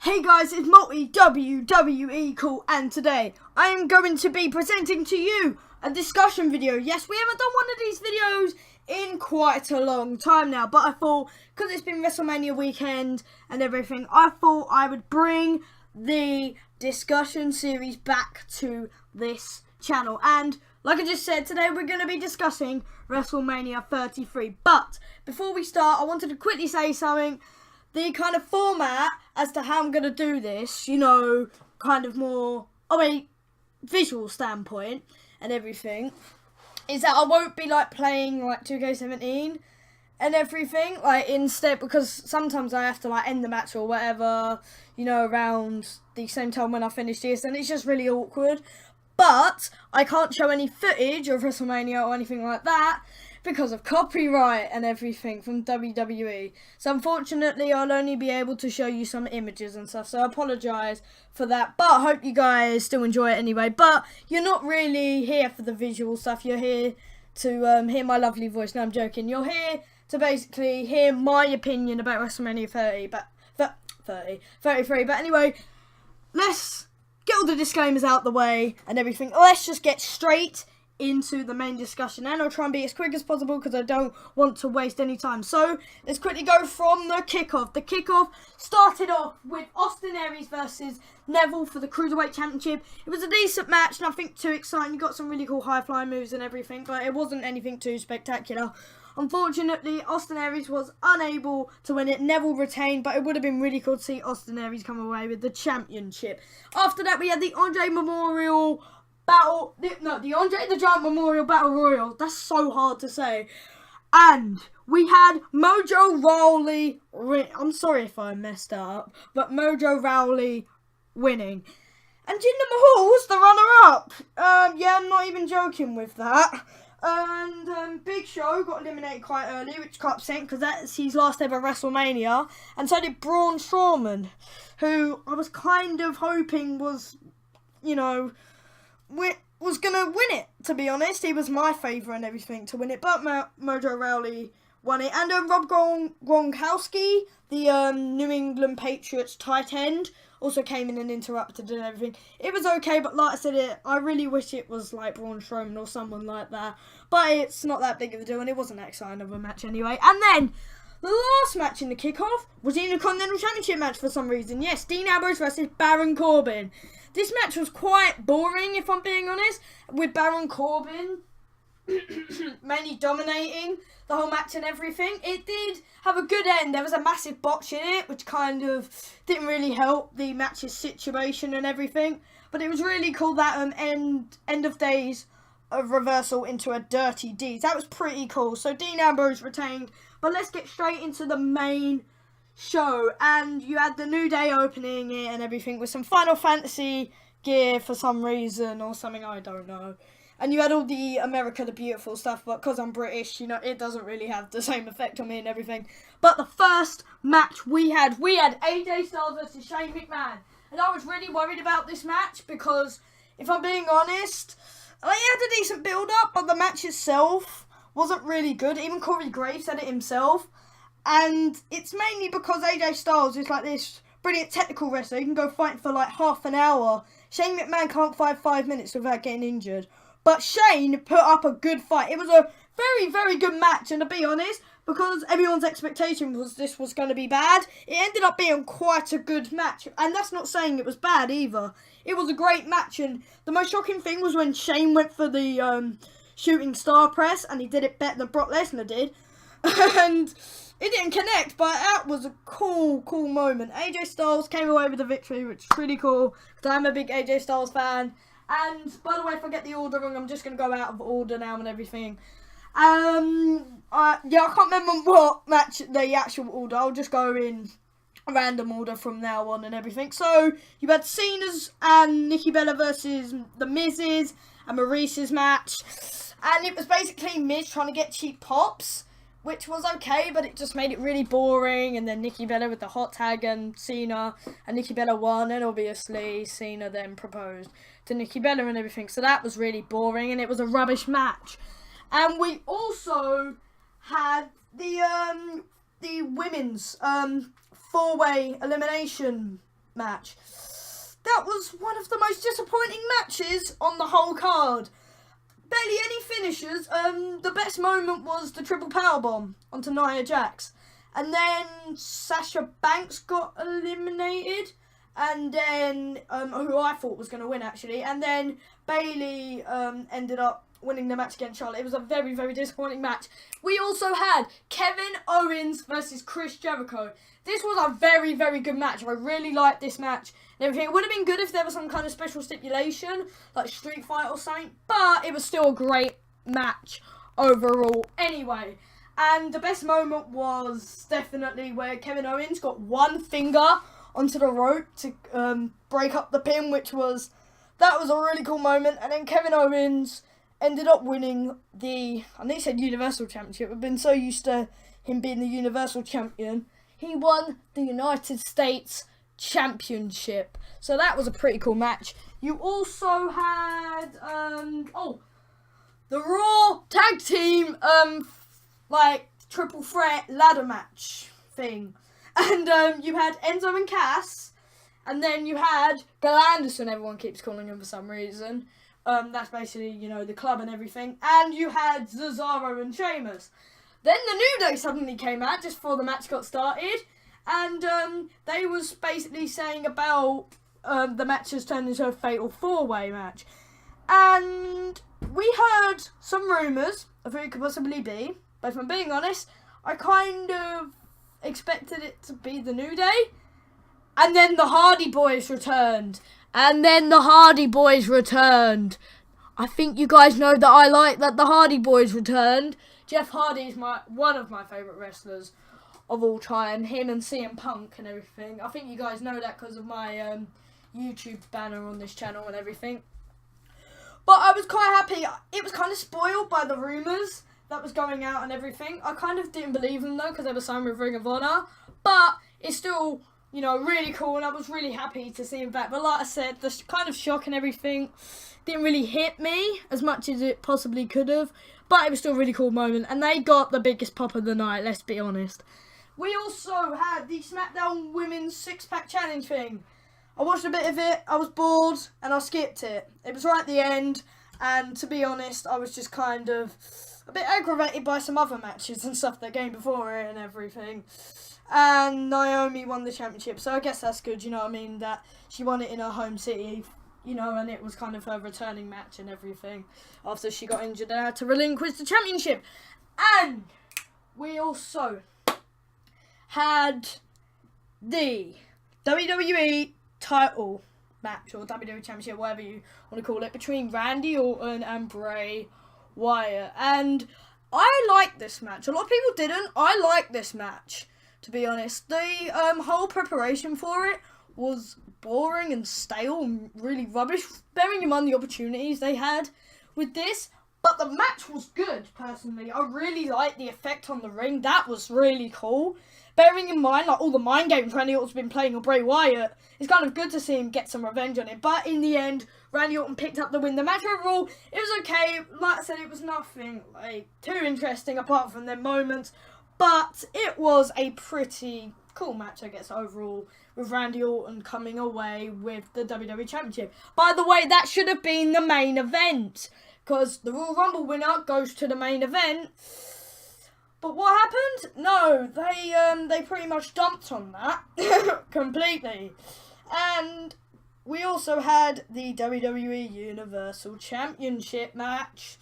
Hey guys, it's MultiWWEcool, and today I am going to be presenting to you a discussion video. Yes, we haven't done one of these videos in quite a long time now, but I thought, because it's been Wrestlemania weekend and everything, I thought I would bring the discussion series back to this channel. And like I just said, today we're going to be discussing Wrestlemania 33. But before we start, I wanted to quickly say something. The kind of format as to how I'm going to do this, you know, kind of more of a visual standpoint and everything, is that I won't be like playing like 2K17 and everything, like instead, because sometimes I have to like end the match or whatever, you know, around the same time when I finish this, and it's just really awkward. But I can't show any footage of WrestleMania or anything like that because of copyright and everything from WWE. So unfortunately, I'll only be able to show you some images and stuff. So I apologise for that. But I hope you guys still enjoy it anyway. But you're not really here for the visual stuff. You're here to hear my lovely voice. No, I'm joking. You're here to basically hear my opinion about WrestleMania 33. But anyway, let's get all the disclaimers out the way and everything. Let's just get straight into the main discussion, and I'll try and be as quick as possible because I don't want to waste any time. So let's quickly go from the kickoff. The kickoff started off with Austin Aries versus Neville for the Cruiserweight Championship. It was a decent match, nothing too exciting. You got some really cool high-flying moves and everything, but it wasn't anything too spectacular. Unfortunately, Austin Aries was unable to win it. Neville retained, but it would have been really cool to see Austin Aries come away with the championship. After that, we had the Andre Memorial Battle, the Andre the Giant Memorial Battle Royal. That's so hard to say. And we had Mojo Rawley, I'm sorry if I messed up, but Mojo Rawley winning. And Jinder Mahal was the runner-up. Yeah, I'm not even joking with that. And Big Show got eliminated quite early, which got upset because that's his last ever WrestleMania. And so did Braun Strowman, who I was kind of hoping was, you know, was going to win it, to be honest. He was my favourite and everything to win it, but Mojo Rawley won it. And Rob Gronkowski, the New England Patriots tight end, also came in and interrupted and everything. It was okay, but like I said, I really wish it was like Braun Strowman or someone like that. But it's not that big of a deal, and it wasn't that exciting of a match anyway. And then the last match in the kickoff was the Intercontinental Championship match for some reason. Yes, Dean Ambrose versus Baron Corbin. This match was quite boring, if I'm being honest, with Baron Corbin mainly dominating the whole match and everything. It did have a good end. There was a massive botch in it, which kind of didn't really help the match's situation and everything. But it was really cool that end of days of reversal into a dirty deeds. That was pretty cool. So Dean Ambrose retained. But let's get straight into the main show, and you had the New Day opening it and everything with some Final Fantasy gear for some reason or something, I don't know. And you had all the America the Beautiful stuff, but because I'm British, you know, it doesn't really have the same effect on me and everything. But the first match we had AJ Styles versus Shane McMahon, and I was really worried about this match because, if I'm being honest, it had a decent build-up, but the match itself wasn't really good. Even Corey Graves said it himself. And it's mainly because AJ Styles is like this brilliant technical wrestler. He can go fighting for like half an hour. Shane McMahon can't fight 5 minutes without getting injured. But Shane put up a good fight. It was a very, very good match. And to be honest, because everyone's expectation was this was going to be bad, it ended up being quite a good match. And that's not saying it was bad either. It was a great match. And the most shocking thing was when Shane went for the shooting star press, and he did it better than Brock Lesnar did. And it didn't connect, but that was a cool moment. AJ Styles came away with the victory, which is pretty cool, because I'm a big AJ Styles fan. And, by the way, if I get the order wrong, I'm just going to go out of order now and everything. Yeah, I can't remember what match, the actual order. I'll just go in a random order from now on and everything. So, you had Cena's and Nikki Bella versus The Miz's and Maurice's match. And it was basically Miz trying to get cheap pops, which was okay, but it just made it really boring. And then Nikki Bella with the hot tag and Cena, and Nikki Bella won, and obviously Cena then proposed to Nikki Bella and everything. So that was really boring, and it was a rubbish match. And we also had the women's four-way elimination match. That was one of the most disappointing matches on the whole card. Barely any finishers. The best moment was the triple powerbomb onto Nia Jax. And then Sasha Banks got eliminated. And then, who I thought was going to win, actually. And then Bayley ended up winning the match against Charlotte. It was a very, very disappointing match. We also had Kevin Owens versus Chris Jericho. This was a very, very good match. I really liked this match and everything. It would have been good if there was some kind of special stipulation, like Street Fight or something. But it was still a great match overall anyway. And the best moment was definitely where Kevin Owens got one finger onto the rope to break up the pin, that was a really cool moment. And then Kevin Owens ended up winning I think he said Universal Championship. I've been so used to him being the Universal Champion. He won the United States Championship. So that was a pretty cool match. You also had, the Raw Tag Team, triple threat ladder match thing. And you had Enzo and Cass, and then you had Gal Anderson, everyone keeps calling him for some reason. That's basically, the club and everything. And you had Cesaro and Sheamus. Then the New Day suddenly came out just before the match got started. And they was basically saying about the match has turned into a fatal four-way match. And we heard some rumours of who it could possibly be. But if I'm being honest, I kind of expected it to be the New Day. And then the Hardy Boys returned. I think you guys know that I like that the Hardy Boys returned. Jeff Hardy is one of my favourite wrestlers of all time. Him and CM Punk and everything. I think you guys know that because of my YouTube banner on this channel and everything. But I was quite happy. It was kind of spoiled by the rumours that was going out and everything. I kind of didn't believe them though because they were signed with Ring of Honor. But it's still, really cool, and I was really happy to see him back. But like I said, the kind of shock and everything didn't really hit me as much as it possibly could have. But it was still a really cool moment, and they got the biggest pop of the night, let's be honest. We also had the SmackDown Women's Six-Pack Challenge thing. I watched a bit of it, I was bored, and I skipped it. It was right at the end, and to be honest, I was just kind of a bit aggravated by some other matches and stuff that came before it and everything. And Naomi won the championship, so I guess that's good, that she won it in her home city, and it was kind of her returning match and everything after she got injured and had to relinquish the championship. And we also had the WWE title match, or WWE Championship, whatever you want to call it, between Randy Orton and Bray Wyatt. And I liked this match. A lot of people didn't. I liked this match, to be honest. The whole preparation for it was boring and stale and really rubbish, bearing in mind the opportunities they had with this. But the match was good, personally. I really liked the effect on the ring. That was really cool. Bearing in mind, all the mind games Randy Orton's been playing on Bray Wyatt, it's kind of good to see him get some revenge on it. But in the end, Randy Orton picked up the win. The match overall, it was okay. Like I said, it was nothing too interesting apart from their moments. But it was a pretty cool match, I guess, overall, with Randy Orton coming away with the WWE Championship. By the way, that should have been the main event, because the Royal Rumble winner goes to the main event. But what happened? No, they pretty much dumped on that completely. And we also had the WWE Universal Championship match.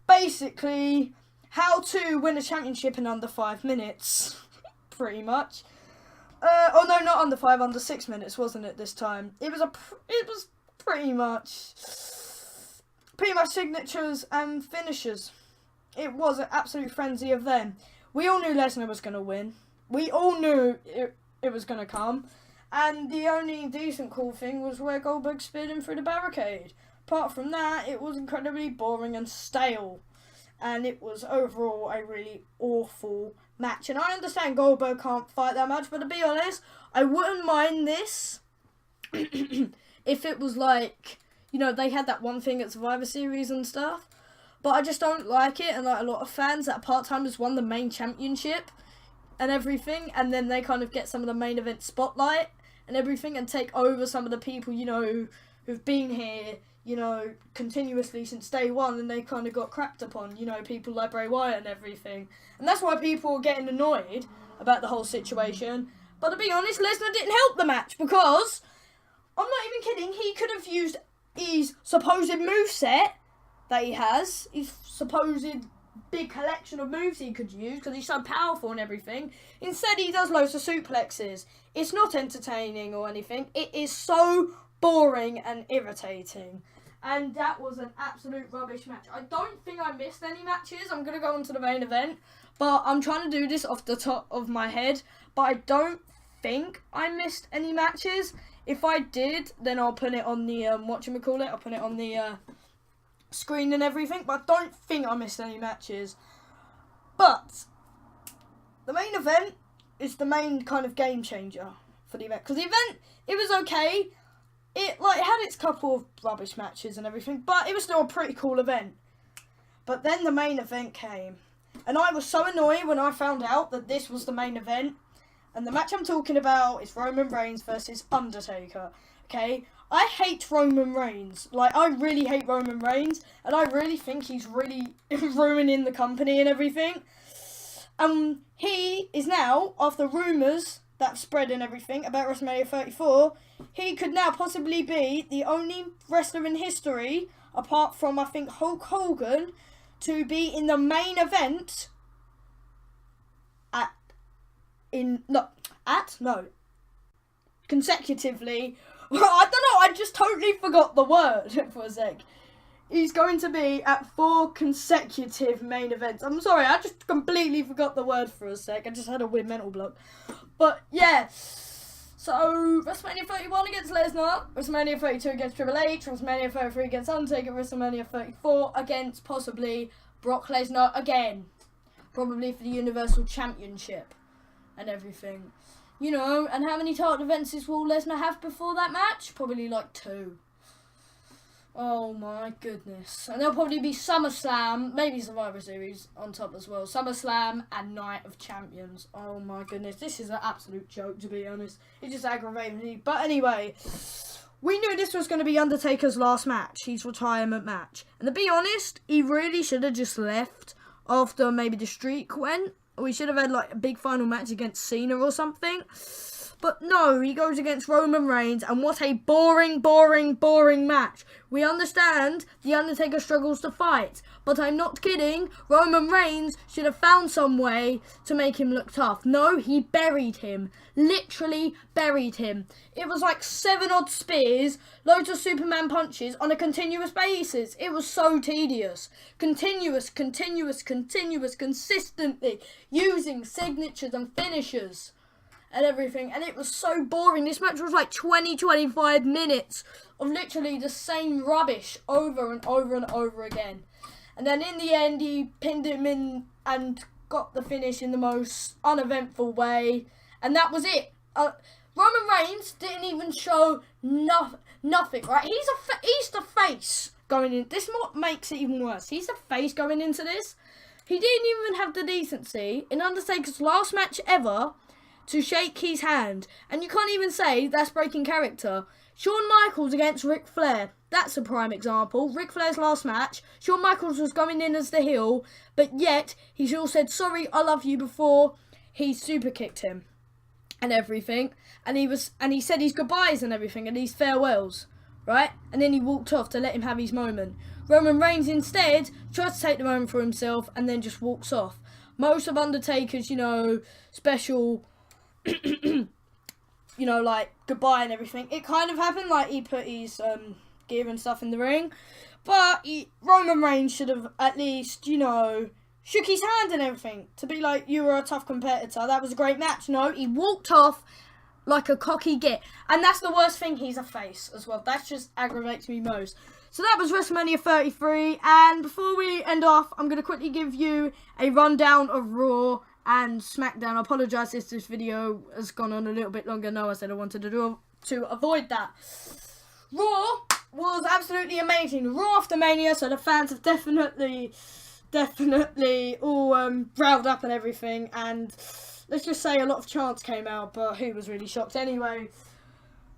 Basically, how to win a championship in under 5 minutes, pretty much. Oh no, not under 5, under 6 minutes, wasn't it this time? It was pretty much signatures and finishers. It was an absolute frenzy of them. We all knew Lesnar was going to win. We all knew it was going to come. And the only decent cool thing was where Goldberg speared him through the barricade. Apart from that, it was incredibly boring and stale. And it was overall a really awful match. And I understand Goldberg can't fight that much, but to be honest, I wouldn't mind this if it was they had that one thing at Survivor Series and stuff. But I just don't like it, and a lot of fans that are part-timers won the main championship and everything, and then they kind of get some of the main event spotlight and everything and take over some of the people, you know, who've been here, you know, continuously since day one, and they kind of got crapped upon, you know, people like Bray Wyatt and everything. And that's why people were getting annoyed about the whole situation. But to be honest, Lesnar didn't help the match, because, I'm not even kidding, he could have used his supposed moveset that he has, his supposed big collection of moves he could use, because he's so powerful and everything. Instead, he does loads of suplexes. It's not entertaining or anything. It is so boring and irritating. And that was an absolute rubbish match. I don't think I missed any matches. I'm going to go on to the main event. But I'm trying to do this off the top of my head. But I don't think I missed any matches. If I did, then I'll put it on the, whatchamacallit, I'll put it on the screen and everything. But I don't think I missed any matches. But the main event is the main kind of game changer for the event. Because the event, it was okay. It had its couple of rubbish matches and everything, but it was still a pretty cool event. But then the main event came, and I was so annoyed when I found out that this was the main event. And the match I'm talking about is Roman Reigns versus Undertaker. Okay, I hate Roman Reigns. Like, I really hate Roman Reigns, and I really think he's really ruining the company and everything. He is now, after rumours that spread and everything about WrestleMania 34, he could now possibly be the only wrestler in history, apart from, I think, Hulk Hogan, to be in the main event consecutively. I don't know, I just totally forgot the word for a sec. He's going to be at 4 consecutive main events. I'm sorry, I just completely forgot the word for a sec. I just had a weird mental block. But, yeah. So, WrestleMania 31 against Lesnar. WrestleMania 32 against Triple H. WrestleMania 33 against Undertaker. WrestleMania 34 against, possibly, Brock Lesnar again. Probably for the Universal Championship and everything. You know, and how many title defenses will Lesnar have before that match? Probably like 2. Oh my goodness. And there'll probably be SummerSlam, maybe Survivor Series on top as well. SummerSlam and Night of Champions. Oh my goodness. This is an absolute joke, to be honest. It just aggravated me. But anyway, we knew this was going to be Undertaker's last match. His retirement match. And to be honest, he really should have just left after maybe the streak went. We should have had like a big final match against Cena or something. But no, he goes against Roman Reigns, and what a boring, boring, boring match. We understand The Undertaker struggles to fight, but I'm not kidding. Roman Reigns should have found some way to make him look tough. No, he buried him. Literally buried him. It was like 7 odd spears, loads of Superman punches on a continuous basis. It was so tedious. Continuous, consistently using signatures and finishers and everything, and it was so boring. This match was like 20-25 minutes of literally the same rubbish over and over and over again. And then in the end, he pinned him in and got the finish in the most uneventful way, and that was it. Roman Reigns didn't even show nothing, right? He's the face going in. This what makes it even worse. He's the face going into this. He didn't even have the decency in Undertaker's last match ever to shake his hand. And you can't even say that's breaking character. Shawn Michaels against Ric Flair. That's a prime example. Ric Flair's last match. Shawn Michaels was going in as the heel, but yet he still said, sorry, I love you, before he super kicked him and everything. And he said his goodbyes and everything and his farewells, right? And then he walked off to let him have his moment. Roman Reigns instead tries to take the moment for himself and then just walks off. Most of Undertaker's, special like goodbye and everything, it kind of happened, like he put his gear and stuff in the ring, but Roman Reigns should have at least, shook his hand and everything to be like, you were a tough competitor, that was a great match. No, he walked off like a cocky git, and that's the worst thing, he's a face as well. That just aggravates me most. So that was WrestleMania 33, and before we end off, I'm going to quickly give you a rundown of Raw and SmackDown. I apologise if this video has gone on a little bit longer. No, I said I wanted to avoid that. Raw was absolutely amazing. Raw after Mania, so the fans have definitely all riled up and everything. And let's just say a lot of chants came out, but who was really shocked anyway?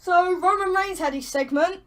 So Roman Reigns had his segment.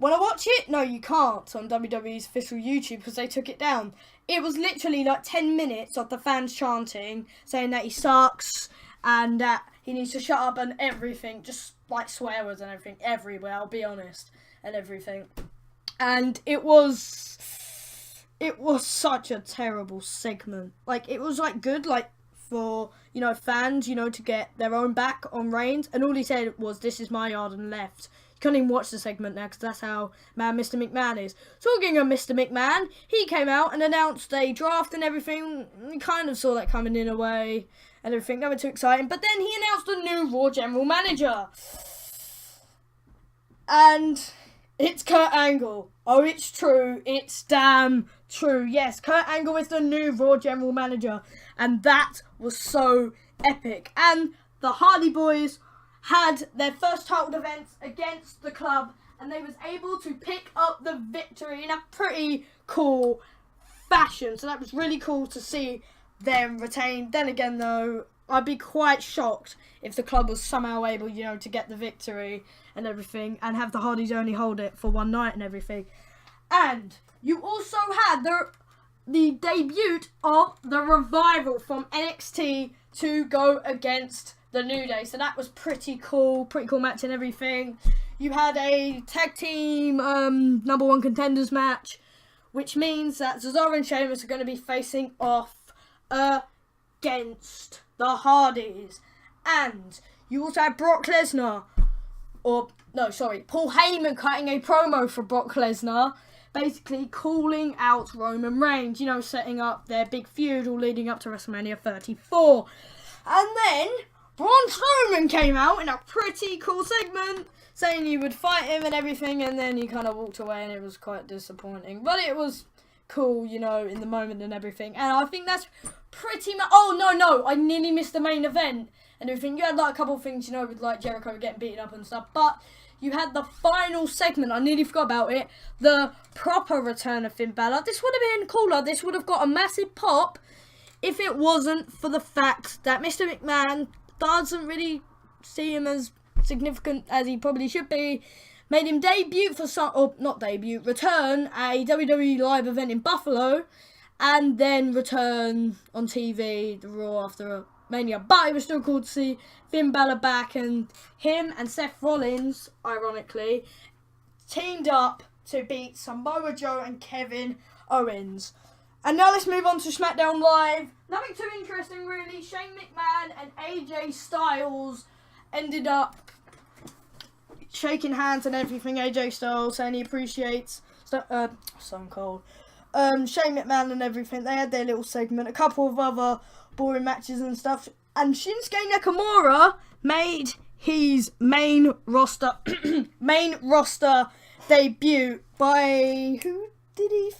Want to watch it? No, you can't on WWE's official YouTube because they took it down. It was literally like 10 minutes of the fans chanting, saying that he sucks and that he needs to shut up and everything. Just like swear words and everything everywhere, I'll be honest, and everything. And it was such a terrible segment. Like, it was like good, like, for, you know, fans, you know, to get their own back on Reigns. And all he said was, "This is my yard," and left. You can't even watch the segment now because that's how mad Mr. McMahon is. Talking of Mr. McMahon, he came out and announced a draft and everything. We kind of saw that coming in a way and everything. Nothing too exciting. But then he announced a new Raw general manager. And it's Kurt Angle. Oh, it's true. It's damn true. Yes, Kurt Angle is the new Raw general manager. And that was so epic. And the Hardy Boys had their first title defense against the club, and they was able to pick up the victory in a pretty cool fashion. So that was really cool to see them retain. Then again, though, I'd be quite shocked if the club was somehow able, you know, to get the victory and everything, and have the Hardys only hold it for one night and everything. And you also had the debut of the Revival from NXT to go against the New Day. So that was pretty cool match and everything. You had a tag team number one contenders match, which means that Cesaro and Sheamus are going to be facing off against the Hardys. And you also had Paul Heyman cutting a promo for Brock Lesnar, basically calling out Roman Reigns, you know, setting up their big feud all leading up to WrestleMania 34. And then Braun Strowman came out in a pretty cool segment, saying he would fight him and everything, and then he kind of walked away, and it was quite disappointing. But it was cool, you know, in the moment and everything. And I think that's pretty much... Oh, no, I nearly missed the main event and everything. You had, like, a couple of things, you know, with, like, Jericho getting beaten up and stuff. But you had the final segment. I nearly forgot about it. The proper return of Finn Balor. This would have been cooler. This would have got a massive pop if it wasn't for the fact that Mr. McMahon doesn't really see him as significant as he probably should be. Made him return a WWE live event in Buffalo, and then return on TV, the Raw after Mania. But it was still cool to see Finn Balor back, and him and Seth Rollins, ironically, teamed up to beat Samoa Joe and Kevin Owens. And now let's move on to SmackDown Live. Nothing too interesting, really. Shane McMahon and AJ Styles ended up shaking hands and everything. AJ Styles saying he appreciates Stone Cold. Shane McMahon and everything. They had their little segment. A couple of other boring matches and stuff. And Shinsuke Nakamura made his main roster debut by... Who did he...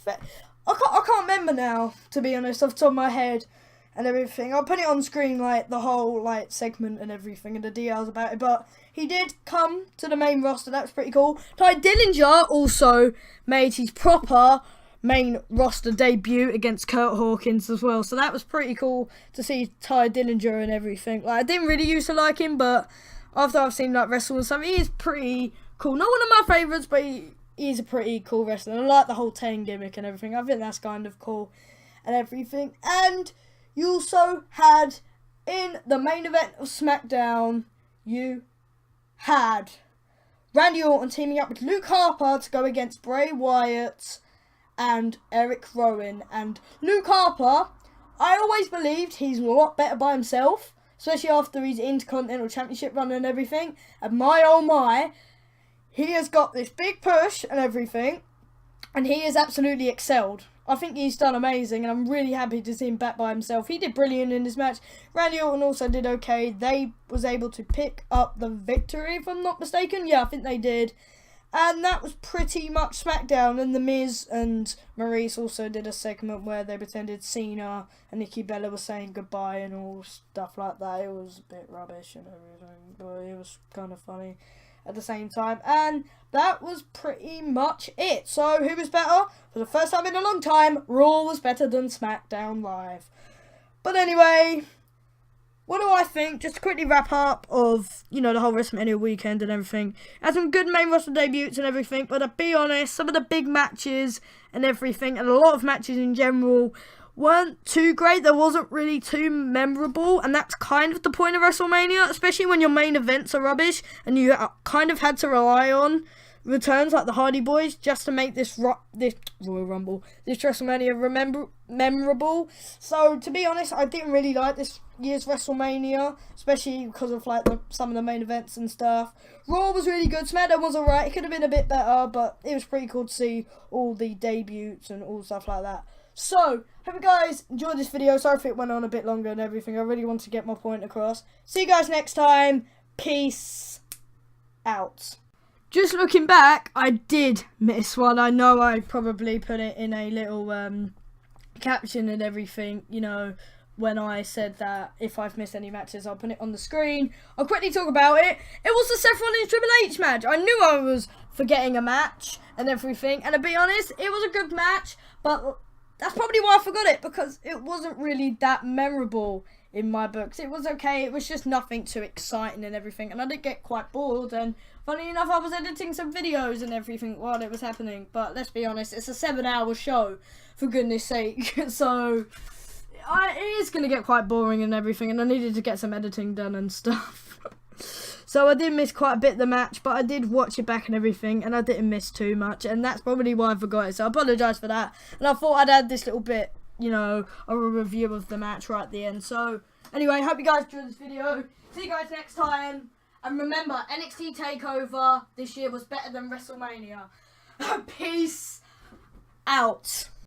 I can't remember now, to be honest, off the top of my head and everything. I'll put it on screen, like, the whole, like, segment and everything and the details about it. But he did come to the main roster. That was pretty cool. Ty Dillinger also made his proper main roster debut against Kurt Hawkins as well. So that was pretty cool to see Ty Dillinger and everything. Like, I didn't really used to like him, but after I've seen, like, wrestle and stuff, he is pretty cool. Not one of my favourites, but he's a pretty cool wrestler. I like the whole 10 gimmick and everything. I think that's kind of cool and everything. And you also had, in the main event of SmackDown, you had Randy Orton teaming up with Luke Harper to go against Bray Wyatt and Eric Rowan. And Luke Harper, I always believed he's a lot better by himself, especially after his Intercontinental Championship run and everything. And my oh my, he has got this big push and everything, and he has absolutely excelled. I think he's done amazing, and I'm really happy to see him back by himself. He did brilliant in this match. Randy Orton also did okay. They was able to pick up the victory, if I'm not mistaken. Yeah, I think they did. And that was pretty much SmackDown. And The Miz and Maurice also did a segment where they pretended Cena and Nikki Bella were saying goodbye and all stuff like that. It was a bit rubbish and everything, but it was kind of funny at the same time. And that was pretty much it. So who was better? For the first time in a long time, Raw was better than SmackDown Live. But anyway, what do I think? Just to quickly wrap up of, you know, the whole Wrestlemania weekend and everything. Had some good main roster debuts and everything, but to be honest, some of the big matches and everything, and a lot of matches in general, weren't too great. There wasn't really too memorable, and that's kind of the point of WrestleMania, especially when your main events are rubbish and you kind of had to rely on returns like the Hardy Boys just to make this Royal Rumble, this WrestleMania memorable. So to be honest, I didn't really like this year's WrestleMania, especially because of like some of the main events and stuff. Raw was really good. SmackDown was alright. It could have been a bit better, but it was pretty cool to see all the debuts and all stuff like that. So, hope you guys enjoyed this video. Sorry if it went on a bit longer and everything. I really want to get my point across. See you guys next time. Peace out. Just looking back, I did miss one. I know I probably put it in a little caption and everything, you know, when I said that if I've missed any matches, I'll put it on the screen. I'll quickly talk about it. It was the Seth Rollins Triple H match. I knew I was forgetting a match and everything. And to be honest, it was a good match, but that's probably why I forgot it, because it wasn't really that memorable in my books. It was okay, it was just nothing too exciting and everything, and I did get quite bored, and funny enough, I was editing some videos and everything while it was happening, but let's be honest, it's a 7-hour show, for goodness sake, so it is going to get quite boring and everything, and I needed to get some editing done and stuff. So I did miss quite a bit of the match, but I did watch it back and everything, and I didn't miss too much, and that's probably why I forgot it, so I apologise for that. And I thought I'd add this little bit, you know, of a review of the match right at the end. So, anyway, hope you guys enjoyed this video. See you guys next time. And remember, NXT TakeOver this year was better than WrestleMania. Peace out.